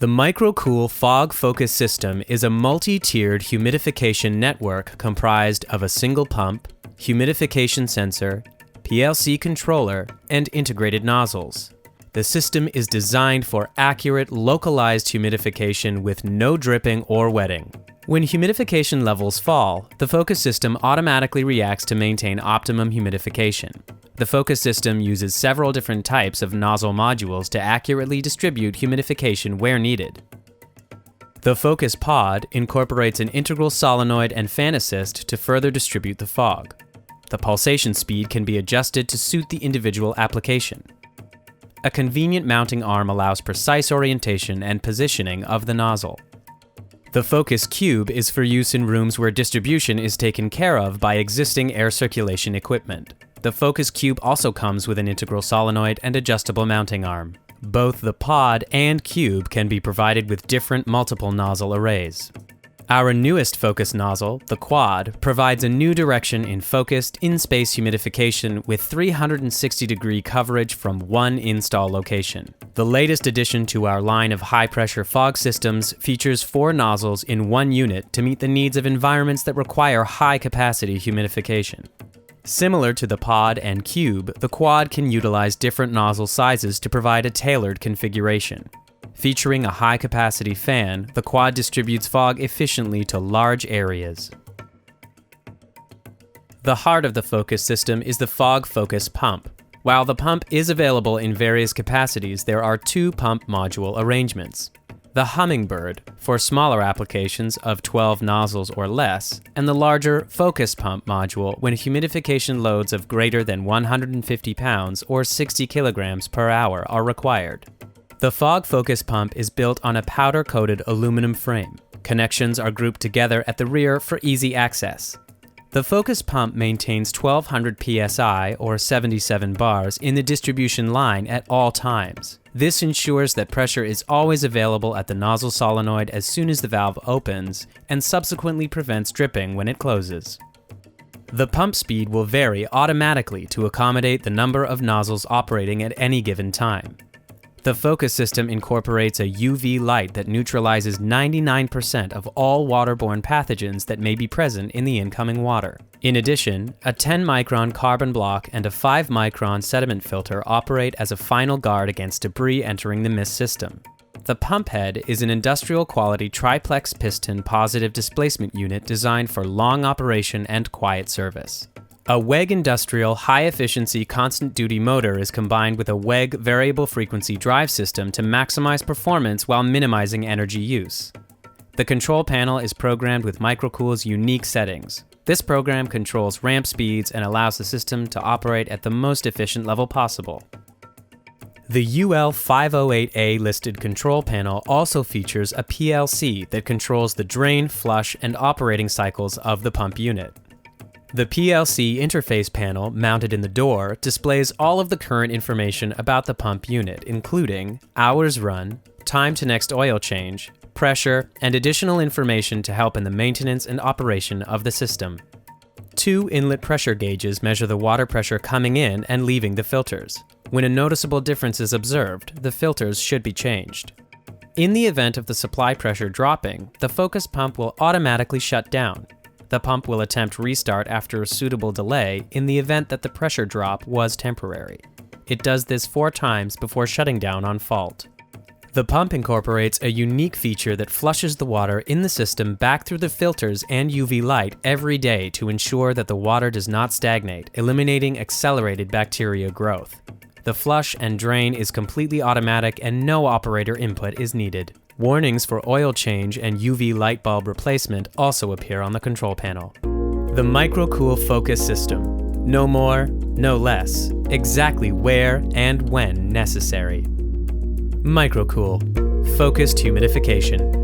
The MicroCool fog focus system is a multi-tiered humidification network comprised of a single pump, humidification sensor, PLC controller, and integrated nozzles. The system is designed for accurate, localized humidification with no dripping or wetting. When humidification levels fall, the focus system automatically reacts to maintain optimum humidification. The focus system uses several different types of nozzle modules to accurately distribute humidification where needed. The focus pod incorporates an integral solenoid and fan assist to further distribute the fog. The pulsation speed can be adjusted to suit the individual application. A convenient mounting arm allows precise orientation and positioning of the nozzle. The focus cube is for use in rooms where distribution is taken care of by existing air circulation equipment. The focus cube also comes with an integral solenoid and adjustable mounting arm. Both the pod and cube can be provided with different multiple nozzle arrays. Our newest focus nozzle, the quad, provides a new direction in focused, in-space humidification with 360-degree coverage from one install location. The latest addition to our line of high-pressure fog systems features 4 nozzles in one unit to meet the needs of environments that require high-capacity humidification. Similar to the pod and cube, the quad can utilize different nozzle sizes to provide a tailored configuration. Featuring a high-capacity fan, the quad distributes fog efficiently to large areas. The heart of the focus system is the fog focus pump. While the pump is available in various capacities, there are 2 pump module arrangements. The Hummingbird, for smaller applications of 12 nozzles or less, and the larger Focus Pump module when humidification loads of greater than 150 pounds or 60 kilograms per hour are required. The Fog Focus Pump is built on a powder-coated aluminum frame. Connections are grouped together at the rear for easy access. The focus pump maintains 1200 psi or 77 bars in the distribution line at all times. This ensures that pressure is always available at the nozzle solenoid as soon as the valve opens and subsequently prevents dripping when it closes. The pump speed will vary automatically to accommodate the number of nozzles operating at any given time. The focus system incorporates a UV light that neutralizes 99% of all waterborne pathogens that may be present in the incoming water. In addition, a 10-micron carbon block and a 5-micron sediment filter operate as a final guard against debris entering the mist system. The pump head is an industrial-quality triplex piston positive displacement unit designed for long operation and quiet service. A WEG Industrial high-efficiency constant-duty motor is combined with a WEG variable frequency drive system to maximize performance while minimizing energy use. The control panel is programmed with MicroCool's unique settings. This program controls ramp speeds and allows the system to operate at the most efficient level possible. The UL508A listed control panel also features a PLC that controls the drain, flush, and operating cycles of the pump unit. The PLC interface panel, mounted in the door, displays all of the current information about the pump unit, including hours run, time to next oil change, pressure, and additional information to help in the maintenance and operation of the system. 2 inlet pressure gauges measure the water pressure coming in and leaving the filters. When a noticeable difference is observed, the filters should be changed. In the event of the supply pressure dropping, the focus pump will automatically shut down. The pump will attempt restart after a suitable delay in the event that the pressure drop was temporary. It does this 4 times before shutting down on fault. The pump incorporates a unique feature that flushes the water in the system back through the filters and UV light every day to ensure that the water does not stagnate, eliminating accelerated bacteria growth. The flush and drain is completely automatic and no operator input is needed. Warnings for oil change and UV light bulb replacement also appear on the control panel. The MicroCool Focus System. No more, no less. Exactly where and when necessary. MicroCool. Focused humidification.